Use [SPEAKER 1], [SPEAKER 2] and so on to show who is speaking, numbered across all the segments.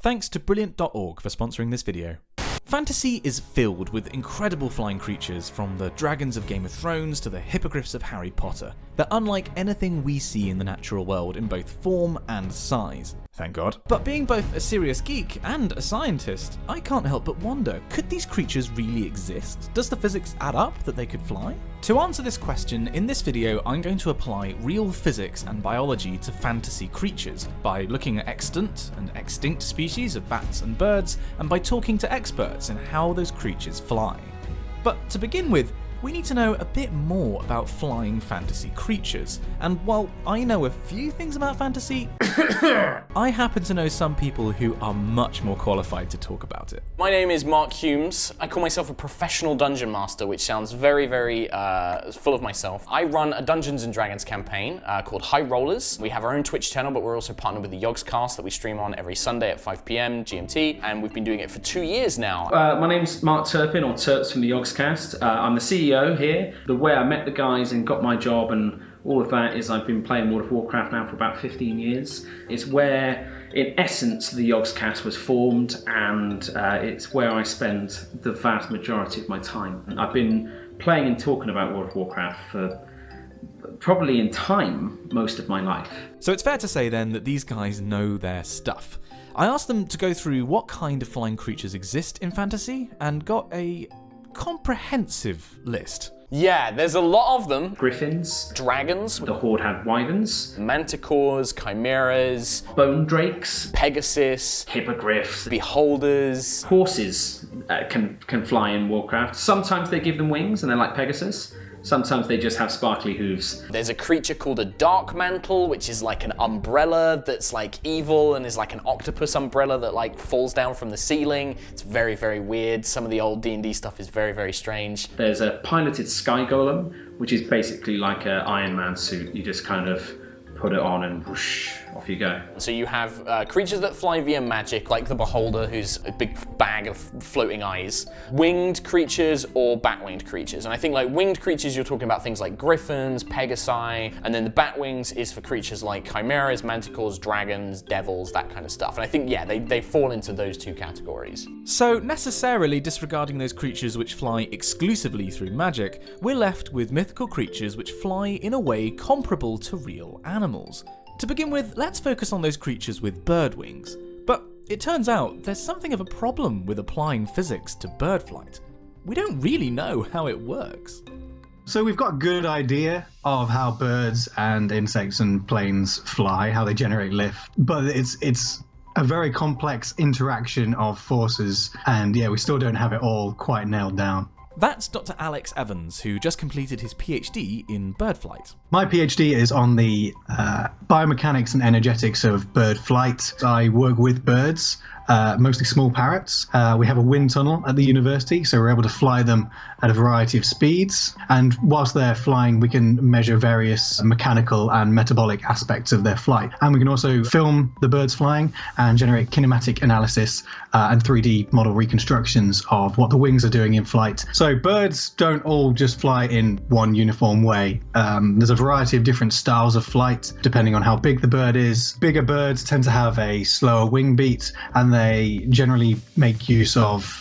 [SPEAKER 1] Thanks to Brilliant.org for sponsoring this video. Fantasy is filled with incredible flying creatures, from the dragons of Game of Thrones to the hippogriffs of Harry Potter. They're unlike anything we see in the natural world in both form and size. Thank God. But being both a serious geek and a scientist, I can't help but wonder, could these creatures really exist? Does the physics add up that they could fly? To answer this question, in this video I'm going to apply real physics and biology to fantasy creatures by looking at extant and extinct species of bats and birds, and by talking to experts in how those creatures fly. But to begin with, we need to know a bit more about flying fantasy creatures, and while I know a few things about fantasy, I happen to know some people who are much more qualified to talk about it.
[SPEAKER 2] My name is Mark Hulmes. I call myself a professional dungeon master, which sounds very, very full of myself. I run a Dungeons & Dragons campaign called High Rollers. We have our own Twitch channel, but we're also partnered with the yogscast that we stream on every Sunday at 5 PM GMT, and we've been doing it for 2 years now.
[SPEAKER 3] My name's Mark Turpin, or Turps from the yogscast. I'm the CEO here. The way I met the guys and got my job and all of that is I've been playing World of Warcraft now for about 15 years. It's where, in essence, the yogscast was formed, and it's where I spend the vast majority of my time. I've been playing and talking about World of Warcraft for probably in time most of my life.
[SPEAKER 1] So it's fair to say then that these guys know their stuff. I asked them to go through what kind of flying creatures exist in fantasy and got a comprehensive list.
[SPEAKER 2] Yeah, there's a lot of them.
[SPEAKER 3] Griffins.
[SPEAKER 2] Dragons.
[SPEAKER 3] The Horde had wyverns.
[SPEAKER 2] Manticores, chimeras.
[SPEAKER 3] Bone drakes.
[SPEAKER 2] Pegasus.
[SPEAKER 3] Hippogriffs.
[SPEAKER 2] Beholders.
[SPEAKER 3] Horses can fly in Warcraft. Sometimes they give them wings and they're like Pegasus. Sometimes they just have sparkly hooves.
[SPEAKER 2] There's a creature called a dark mantle, which is like an umbrella that's like evil and is like an octopus umbrella that like falls down from the ceiling. It's very, very weird. Some of the old D&D stuff is very, very strange.
[SPEAKER 3] There's a piloted sky golem, which is basically like an Iron Man suit. You just kind of put it on and whoosh, off you go.
[SPEAKER 2] So you have creatures that fly via magic, like the Beholder, who's a big bag of floating eyes. Winged creatures or bat-winged creatures. And I think like winged creatures, you're talking about things like griffins, pegasi, and then the bat wings is for creatures like chimeras, manticores, dragons, devils, that kind of stuff. And I think, yeah, they fall into those two categories.
[SPEAKER 1] So necessarily disregarding those creatures which fly exclusively through magic, we're left with mythical creatures which fly in a way comparable to real animals. To begin with, let's focus on those creatures with bird wings. But it turns out there's something of a problem with applying physics to bird flight. We don't really know how it works.
[SPEAKER 4] So we've got a good idea of how birds and insects and planes fly, how they generate lift, but it's a very complex interaction of forces, and yeah, we still don't have it all quite nailed down.
[SPEAKER 1] That's Dr. Alex Evans, who just completed his PhD in bird flight.
[SPEAKER 4] My PhD is on the biomechanics and energetics of bird flight. I work with birds, mostly small parrots. We have a wind tunnel at the university, so we're able to fly them at a variety of speeds. And whilst they're flying, we can measure various mechanical and metabolic aspects of their flight. And we can also film the birds flying and generate kinematic analysis and 3D model reconstructions of what the wings are doing in flight. So birds don't all just fly in one uniform way. There's a variety of different styles of flight, depending on how big the bird is. Bigger birds tend to have a slower wing beat, and they generally make use of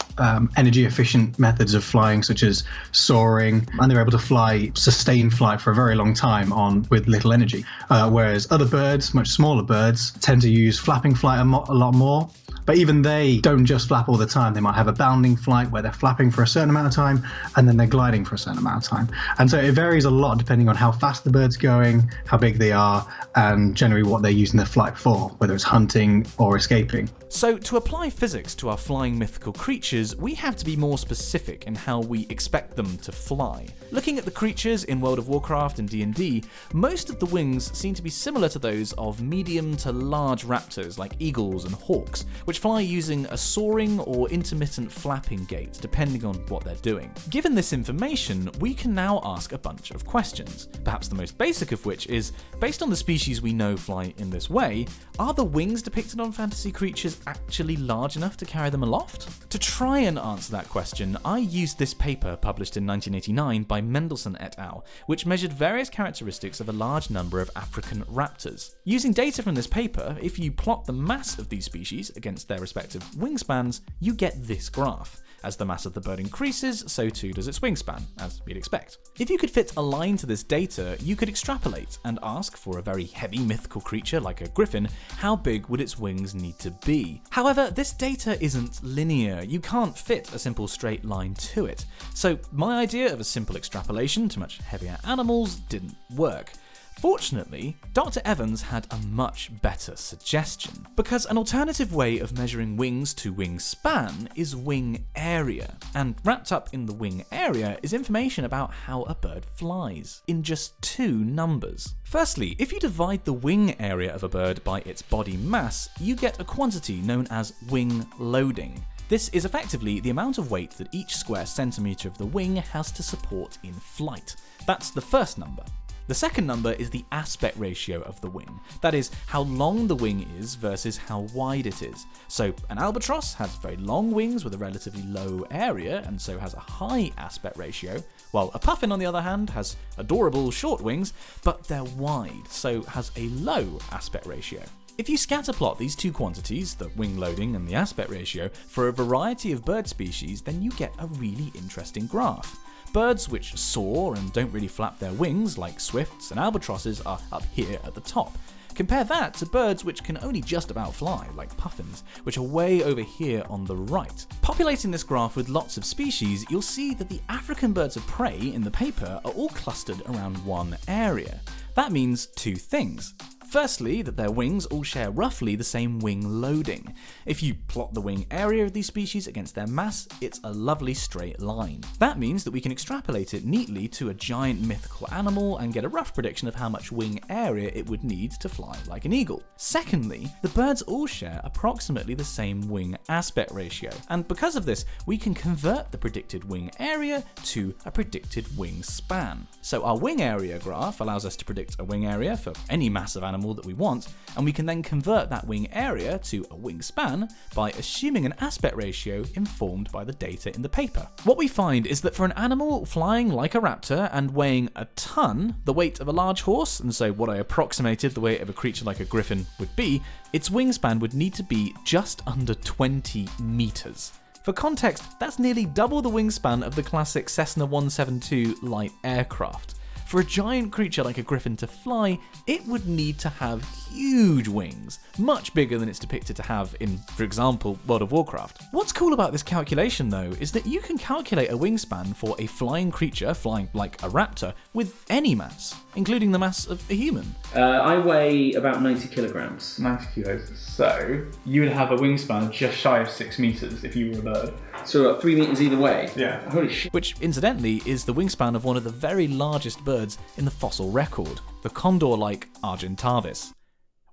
[SPEAKER 4] energy efficient methods of flying, such as soaring, and they're able to fly sustained flight for a very long time with little energy. Whereas other birds, much smaller birds, tend to use flapping flight a lot more. But even they don't just flap all the time. They might have a bounding flight where they're flapping for a certain amount of time and then they're gliding for a certain amount of time. And so it varies a lot depending on how fast the bird's going, how big they are, and generally what they're using their flight for, whether it's hunting or escaping.
[SPEAKER 1] So to apply physics to our flying mythical creatures, we have to be more specific in how we expect them to fly. Looking at the creatures in World of Warcraft and D&D, most of the wings seem to be similar to those of medium to large raptors like eagles and hawks, which fly using a soaring or intermittent flapping gait, depending on what they're doing. Given this information, we can now ask a bunch of questions, perhaps the most basic of which is, based on the species we know fly in this way, are the wings depicted on fantasy creatures actually large enough to carry them aloft? To try and answer that question, I used this paper published in 1989 by Mendelssohn et al., which measured various characteristics of a large number of African raptors. Using data from this paper, if you plot the mass of these species against against their respective wingspans, you get this graph. As the mass of the bird increases, so too does its wingspan, as you'd expect. If you could fit a line to this data, you could extrapolate and ask for a very heavy mythical creature like a griffin, how big would its wings need to be? However, this data isn't linear. You can't fit a simple straight line to it. So my idea of a simple extrapolation to much heavier animals didn't work. Fortunately, Dr. Evans had a much better suggestion, because an alternative way of measuring wings to wingspan is wing area, and wrapped up in the wing area is information about how a bird flies, in just 2 numbers. Firstly, if you divide the wing area of a bird by its body mass, you get a quantity known as wing loading. This is effectively the amount of weight that each square centimetre of the wing has to support in flight. That's the first number. The second number is the aspect ratio of the wing, that is, how long the wing is versus how wide it is. So an albatross has very long wings with a relatively low area and so has a high aspect ratio, while a puffin on the other hand has adorable short wings, but they're wide, so has a low aspect ratio. If you scatterplot these 2 quantities, the wing loading and the aspect ratio, for a variety of bird species, then you get a really interesting graph. Birds which soar and don't really flap their wings, like swifts and albatrosses, are up here at the top. Compare that to birds which can only just about fly, like puffins, which are way over here on the right. Populating this graph with lots of species, you'll see that the African birds of prey in the paper are all clustered around one area. That means 2 things. Firstly, that their wings all share roughly the same wing loading. If you plot the wing area of these species against their mass, it's a lovely straight line. That means that we can extrapolate it neatly to a giant mythical animal and get a rough prediction of how much wing area it would need to fly like an eagle. Secondly, the birds all share approximately the same wing aspect ratio, and because of this, we can convert the predicted wing area to a predicted wing span. So our wing area graph allows us to predict a wing area for any mass of animal that we want, and we can then convert that wing area to a wingspan by assuming an aspect ratio informed by the data in the paper. What we find is that for an animal flying like a raptor and weighing a ton, the weight of a large horse, and so what I approximated the weight of a creature like a griffin would be, its wingspan would need to be just under 20 meters. For context, that's nearly double the wingspan of the classic Cessna 172 light aircraft. For a giant creature like a griffin to fly, it would need to have huge wings, much bigger than it's depicted to have in, for example, World of Warcraft. What's cool about this calculation though is that you can calculate a wingspan for a flying creature flying like a raptor with any mass, including the mass of a human.
[SPEAKER 3] I weigh about 90 kilograms.
[SPEAKER 5] 90 kilos. So you would have a wingspan of just shy of 6 meters if you were a bird.
[SPEAKER 3] So 3 meters either way?
[SPEAKER 5] Yeah.
[SPEAKER 3] Holy shit.
[SPEAKER 1] Which, incidentally, is the wingspan of one of the very largest birds in the fossil record, the condor-like Argentavis,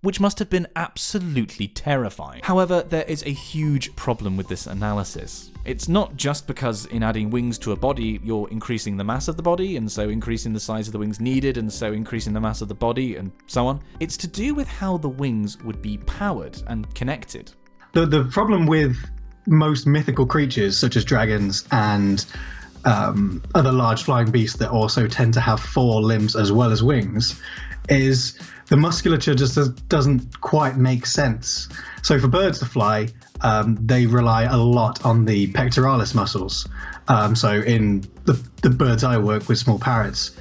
[SPEAKER 1] which must have been absolutely terrifying. However, there is a huge problem with this analysis. It's not just because in adding wings to a body, you're increasing the mass of the body, and so increasing the size of the wings needed, and so increasing the mass of the body, and so on. It's to do with how the wings would be powered and connected.
[SPEAKER 4] The problem with most mythical creatures, such as dragons and other large flying beasts that also tend to have 4 limbs as well as wings, is the musculature just doesn't quite make sense. So for birds to fly, they rely a lot on the pectoralis muscles. So in the birds I work with, small parrots,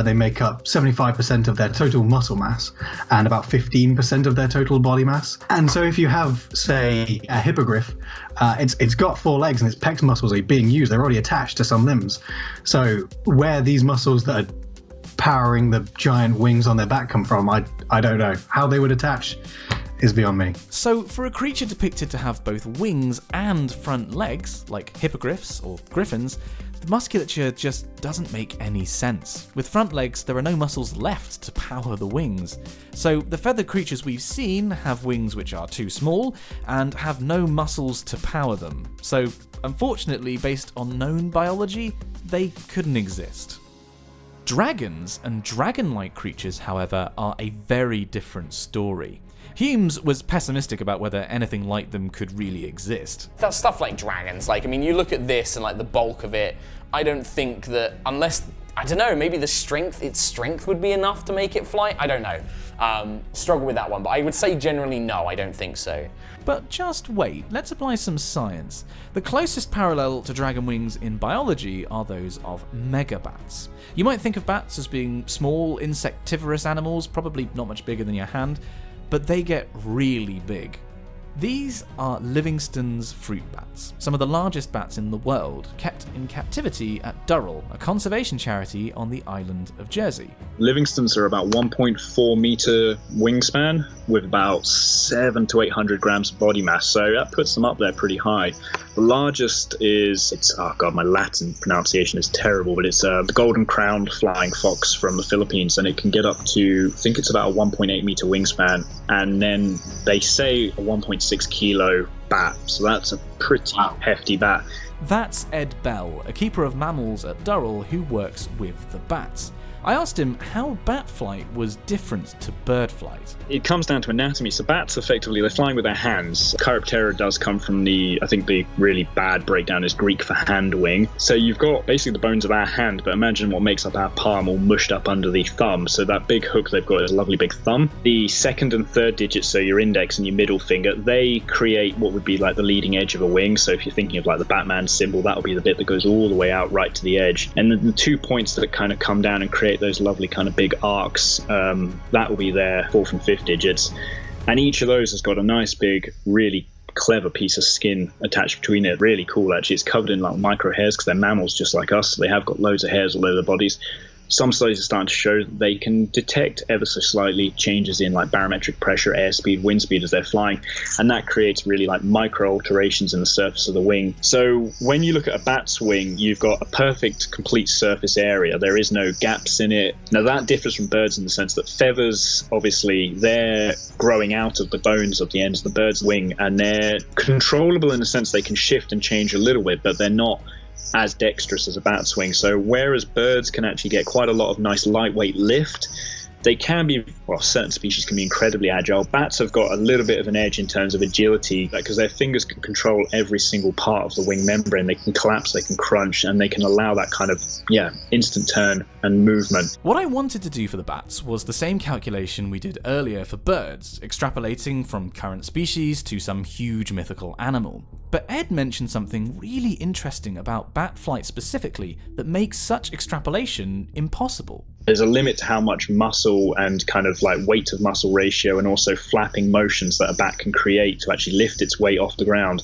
[SPEAKER 4] they make up 75% of their total muscle mass and about 15% of their total body mass. And so if you have, say, a hippogriff, it's got 4 legs and its pec muscles are being used. They're already attached to some limbs. So where these muscles that are powering the giant wings on their back come from, I don't know. How they would attach is beyond me.
[SPEAKER 1] So for a creature depicted to have both wings and front legs, like hippogriffs or griffins, the musculature just doesn't make any sense. With front legs, there are no muscles left to power the wings. So the feathered creatures we've seen have wings which are too small and have no muscles to power them. So unfortunately, based on known biology, they couldn't exist. Dragons and dragon-like creatures, however, are a very different story. Hulmes was pessimistic about whether anything like them could really exist.
[SPEAKER 2] That stuff like dragons, you look at this and the bulk of it, I don't think that, unless I don't know, maybe its strength would be enough to make it fly? I don't know. Struggle with that one, but I would say generally no, I don't think so.
[SPEAKER 1] But just wait, let's apply some science. The closest parallel to dragon wings in biology are those of megabats. You might think of bats as being small, insectivorous animals, probably not much bigger than your hand, but they get really big. These are Livingstone's fruit bats, some of the largest bats in the world, kept in captivity at Durrell, a conservation charity on the island of Jersey.
[SPEAKER 6] Livingstones are about 1.4 meter wingspan with about 700 to 800 grams of body mass, so that puts them up there pretty high. The largest is, my Latin pronunciation is terrible, but it's the golden-crowned flying fox from the Philippines, and it can get up to, I think it's about a 1.8 meter wingspan, and then they say a 1.6 kilo bat, so that's a pretty hefty bat.
[SPEAKER 1] That's Ed Bell, a keeper of mammals at Durrell who works with the bats. I asked him how bat flight was different to bird flight.
[SPEAKER 6] It comes down to anatomy. So bats, effectively, they're flying with their hands. Chiroptera does come from the really bad breakdown is Greek for hand wing. So you've got basically the bones of our hand, but imagine what makes up our palm all mushed up under the thumb. So that big hook they've got is a lovely big thumb. The second and third digits, so your index and your middle finger, they create what would be like the leading edge of a wing. So if you're thinking of like the Batman symbol, that'll be the bit that goes all the way out right to the edge. And then the 2 points that kind of come down and create those lovely kind of big arcs, that will be their fourth and fifth digits, and each of those has got a nice big really clever piece of skin attached between it. Really cool, actually. It's covered in like micro hairs because they're mammals just like us, so they have got loads of hairs all over their bodies. Some studies are starting to show that they can detect ever so slightly changes in like barometric pressure, airspeed, wind speed as they're flying, and that creates really like micro alterations in the surface of the wing. So when you look at a bat's wing, you've got a perfect complete surface area. There is no gaps in it. Now that differs from birds in the sense that feathers, obviously, they're growing out of the bones of the ends of the bird's wing, and they're controllable in the sense they can shift and change a little bit, but they're not as dexterous as a bat's wing. So whereas birds can actually get quite a lot of nice lightweight lift, they can be, certain species can be incredibly agile. Bats have got a little bit of an edge in terms of agility because their fingers can control every single part of the wing membrane. They can collapse, they can crunch, and they can allow that kind of, instant turn and movement.
[SPEAKER 1] What I wanted to do for the bats was the same calculation we did earlier for birds, extrapolating from current species to some huge mythical animal. But Ed mentioned something really interesting about bat flight specifically that makes such extrapolation impossible.
[SPEAKER 6] There's a limit to how much muscle and kind of like weight of muscle ratio and also flapping motions that a bat can create to actually lift its weight off the ground,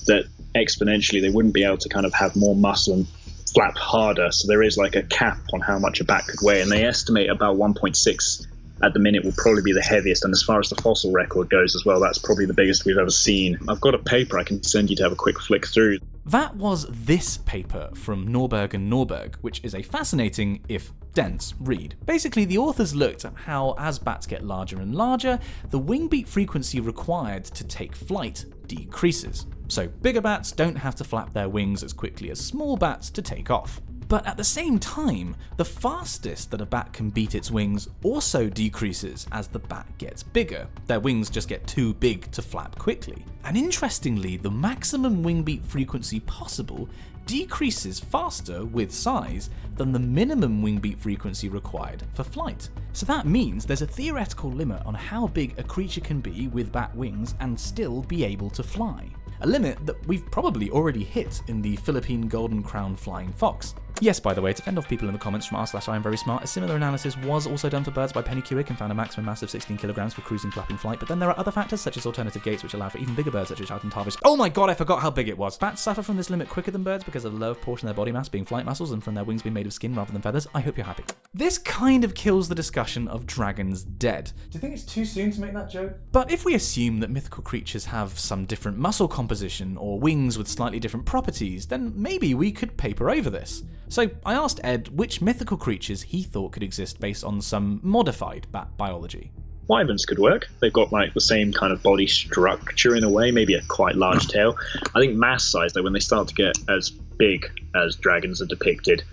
[SPEAKER 6] that exponentially they wouldn't be able to kind of have more muscle and flap harder. So there is like a cap on how much a bat could weigh, and they estimate about 1.6 at the minute will probably be the heaviest, and as far as the fossil record goes as well, that's probably the biggest we've ever seen. I've got a paper I can send you to have a quick flick through.
[SPEAKER 1] That was this paper from Norberg and Norberg, which is a fascinating, if dense, read. Basically, the authors looked at how, as bats get larger and larger, the wing beat frequency required to take flight decreases. So bigger bats don't have to flap their wings as quickly as small bats to take off. But at the same time, the fastest that a bat can beat its wings also decreases as the bat gets bigger. Their wings just get too big to flap quickly. And interestingly, the maximum wing beat frequency possible decreases faster with size than the minimum wing beat frequency required for flight. So that means there's a theoretical limit on how big a creature can be with bat wings and still be able to fly. A limit that we've probably already hit in the Philippine golden crown flying fox. Yes, by the way, to fend off people in the comments from r/IamVerySmart, a similar analysis was also done for birds by Pennycuick and found a maximum mass of 16 kilograms for cruising flapping flight, but then there are other factors such as alternative gaits which allow for even bigger birds such as Charlton Tarvis. Oh my god, I forgot how big it was! Bats suffer from this limit quicker than birds because of the lower portion of their body mass being flight muscles and from their wings being made of skin rather than feathers. I hope you're happy. This kind of kills the discussion of dragons dead.
[SPEAKER 5] Do you think it's too soon to make that joke?
[SPEAKER 1] But if we assume that mythical creatures have some different muscle composition or wings with slightly different properties, then maybe we could paper over this. So I asked Ed which mythical creatures he thought could exist based on some modified bat biology.
[SPEAKER 6] Wyverns could work. They've got like the same kind of body structure in a way, maybe a quite large tail. I think mass size though, when they start to get as big as dragons are depicted,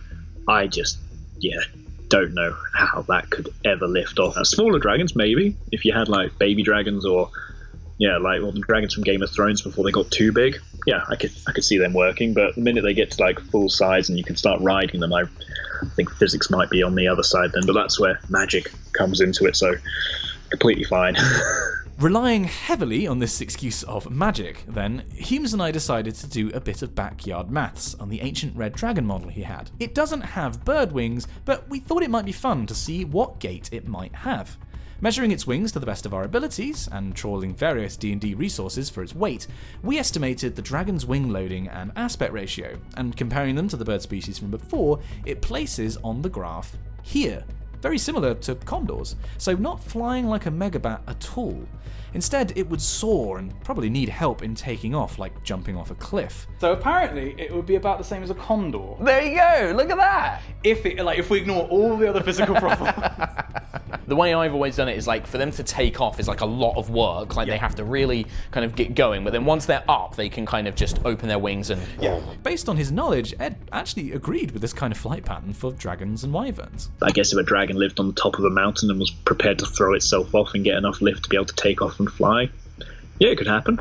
[SPEAKER 6] I just, don't know how that could ever lift off. Smaller dragons maybe, if you had like baby dragons or like the dragons from Game of Thrones before they got too big. yeah, I could see them working, but the minute they get to like full size and you can start riding them, I think physics might be on the other side then, but that's where magic comes into it, so completely fine.
[SPEAKER 1] Relying heavily on this excuse of magic, then, Hulmes and I decided to do a bit of backyard maths on the ancient red dragon model he had. It doesn't have bird wings, but we thought it might be fun to see what gait it might have. Measuring its wings to the best of our abilities, and trawling various D&D resources for its weight, we estimated the dragon's wing loading and aspect ratio, and comparing them to the bird species from before, it places on the graph here. Very similar to condors, so not flying like a megabat at all. Instead, it would soar and probably need help in taking off, like jumping off a cliff.
[SPEAKER 5] So apparently it would be about the same as a condor.
[SPEAKER 2] There you go, look at that!
[SPEAKER 5] If we ignore all the other physical problems.
[SPEAKER 2] The way I've always done it is like for them to take off is like a lot of work, like they have to really kind of get going, but then once they're up, they can kind of just open their wings and...
[SPEAKER 1] Based on his knowledge, Ed actually agreed with this kind of flight pattern for dragons and wyverns.
[SPEAKER 6] I guess if a dragon lived on the top of a mountain and was prepared to throw itself off and get enough lift to be able to take off and fly, yeah, it could happen.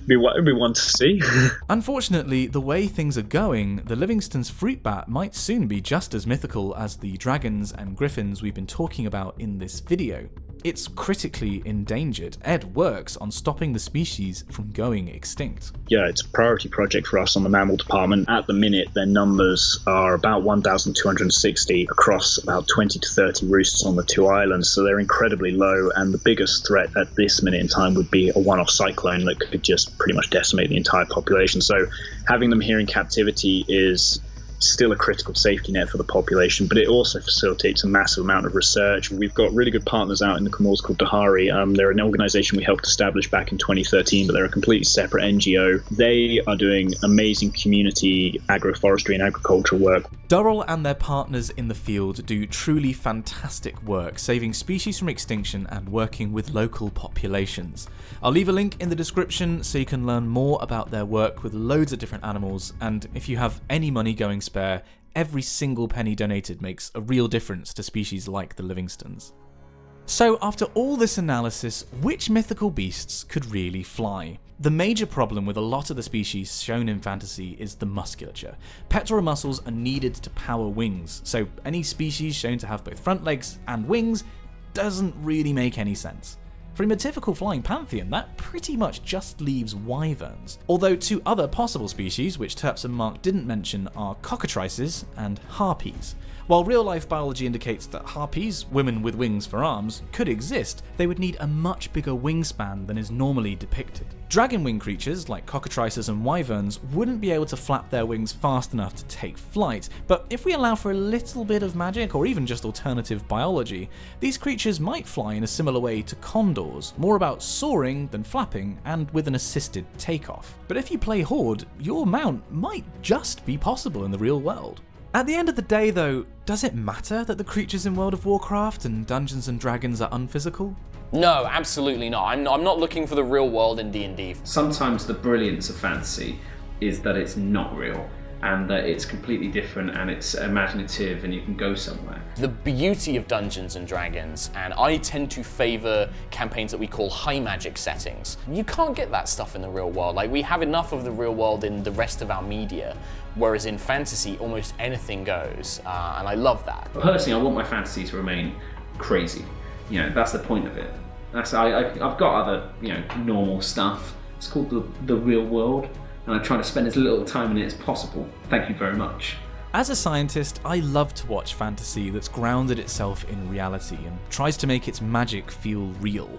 [SPEAKER 6] It'd be one to see.
[SPEAKER 1] Unfortunately, the way things are going, the Livingston's fruit bat might soon be just as mythical as the dragons and griffins we've been talking about in this video. It's critically endangered. Ed works on stopping the species from going extinct.
[SPEAKER 6] Yeah, it's a priority project for us on the mammal department. At the minute, their numbers are about 1,260 across about 20 to 30 roosts on the two islands, so they're incredibly low, and the biggest threat at this minute in time would be a one-off cyclone that could just pretty much decimate the entire population. So having them here in captivity is still a critical safety net for the population, but it also facilitates a massive amount of research. We've got really good partners out in the Comores called Dahari. They're an organisation we helped establish back in 2013, but they're a completely separate NGO. They are doing amazing community agroforestry and agricultural work.
[SPEAKER 1] Durrell and their partners in the field do truly fantastic work, saving species from extinction and working with local populations. I'll leave a link in the description so you can learn more about their work with loads of different animals, and if you have any money going spare, every single penny donated makes a real difference to species like the Livingstons. So after all this analysis, which mythical beasts could really fly? The major problem with a lot of the species shown in fantasy is the musculature. Pectoral muscles are needed to power wings, so any species shown to have both front legs and wings doesn't really make any sense. From a typical flying pantheon, that pretty much just leaves wyverns. Although two other possible species, which Terps and Mark didn't mention, are cockatrices and harpies. While real-life biology indicates that harpies, women with wings for arms, could exist, they would need a much bigger wingspan than is normally depicted. Dragon wing creatures, like cockatrices and wyverns, wouldn't be able to flap their wings fast enough to take flight, but if we allow for a little bit of magic or even just alternative biology, these creatures might fly in a similar way to condors, more about soaring than flapping and with an assisted takeoff. But if you play Horde, your mount might just be possible in the real world. At the end of the day though, does it matter that the creatures in World of Warcraft and Dungeons & Dragons are unphysical?
[SPEAKER 2] No, absolutely not. I'm not looking for the real world in D&D.
[SPEAKER 3] Sometimes the brilliance of fantasy is that it's not real, and that it's completely different and it's imaginative and you can go somewhere.
[SPEAKER 2] The beauty of Dungeons and Dragons, and I tend to favour campaigns that we call high magic settings. You can't get that stuff in the real world. Like, we have enough of the real world in the rest of our media, whereas in fantasy, almost anything goes, and I love that.
[SPEAKER 3] Personally, I want my fantasy to remain crazy. You know, that's the point of it. I've got other, normal stuff. It's called the real world, and I try to spend as little time in it as possible. Thank you very much.
[SPEAKER 1] As a scientist, I love to watch fantasy that's grounded itself in reality and tries to make its magic feel real.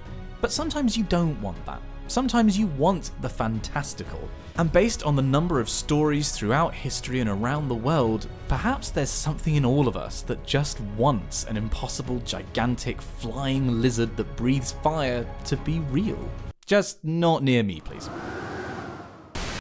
[SPEAKER 1] But sometimes you don't want that. Sometimes you want the fantastical. And based on the number of stories throughout history and around the world, perhaps there's something in all of us that just wants an impossible, gigantic, flying lizard that breathes fire to be real. Just not near me, please.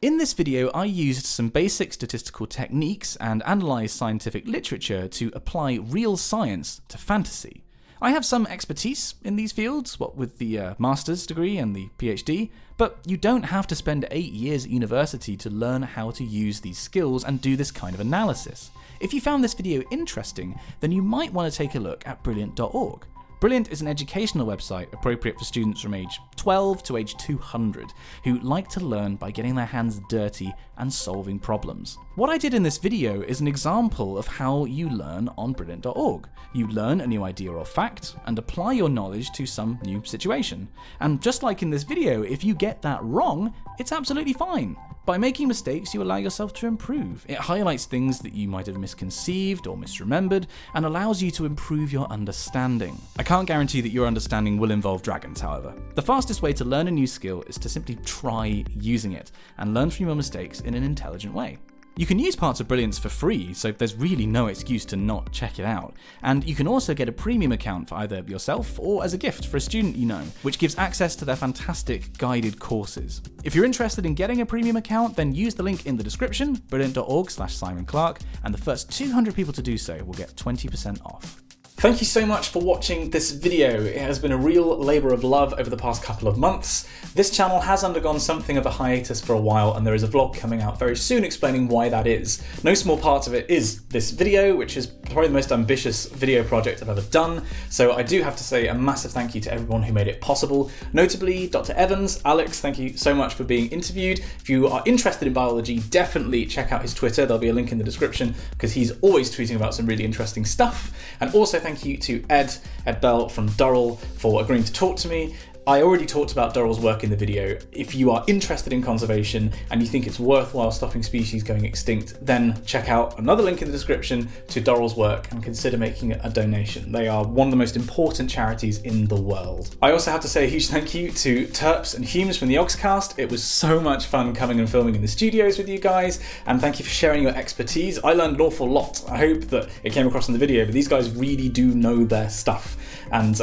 [SPEAKER 1] In this video, I used some basic statistical techniques and analysed scientific literature to apply real science to fantasy. I have some expertise in these fields, what with the master's degree and the PhD, but you don't have to spend 8 years at university to learn how to use these skills and do this kind of analysis. If you found this video interesting, then you might want to take a look at brilliant.org. Brilliant is an educational website appropriate for students from age 12 to age 200 who like to learn by getting their hands dirty and solving problems. What I did in this video is an example of how you learn on Brilliant.org. You learn a new idea or fact and apply your knowledge to some new situation. And just like in this video, if you get that wrong, it's absolutely fine. By making mistakes, you allow yourself to improve. It highlights things that you might have misconceived or misremembered and allows you to improve your understanding. I can't guarantee that your understanding will involve dragons, however. The fastest way to learn a new skill is to simply try using it and learn from your mistakes in an intelligent way. You can use parts of Brilliance for free, so there's really no excuse to not check it out. And you can also get a premium account for either yourself or as a gift for a student you know, which gives access to their fantastic guided courses. If you're interested in getting a premium account, then use the link in the description, brilliant.org/Simon Clark, and the first 200 people to do so will get 20% off. Thank you so much for watching this video. It has been a real labour of love over the past couple of months. This channel has undergone something of a hiatus for a while, and there is a vlog coming out very soon explaining why that is. No small part of it is this video, which is probably the most ambitious video project I've ever done, so I do have to say a massive thank you to everyone who made it possible. Notably, Dr. Evans, Alex, thank you so much for being interviewed. If you are interested in biology, definitely check out his Twitter. There'll be a link in the description because he's always tweeting about some really interesting stuff. And also thank you to Ed Bell from Durrell for agreeing to talk to me. I already talked about Durrell's work in the video. If you are interested in conservation and you think it's worthwhile stopping species going extinct, then check out another link in the description to Durrell's work and consider making a donation. They are one of the most important charities in the world. I also have to say a huge thank you to Turps and Hulmes from the yogscast. It was so much fun coming and filming in the studios with you guys, and thank you for sharing your expertise. I learned an awful lot. I hope that it came across in the video, but these guys really do know their stuff. And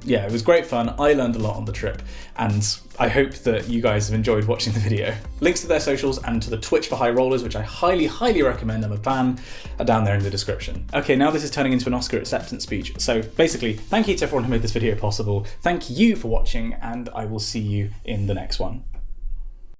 [SPEAKER 1] yeah, it was great fun. I learned a lot on the trip, and I hope that you guys have enjoyed watching the video. Links to their socials and to the Twitch for High Rollers, which I highly recommend, I'm a fan, are down there in the description. Okay, now this is turning into an Oscar acceptance speech. So basically, thank you to everyone who made this video possible. Thank you for watching, and I will see you in the next one.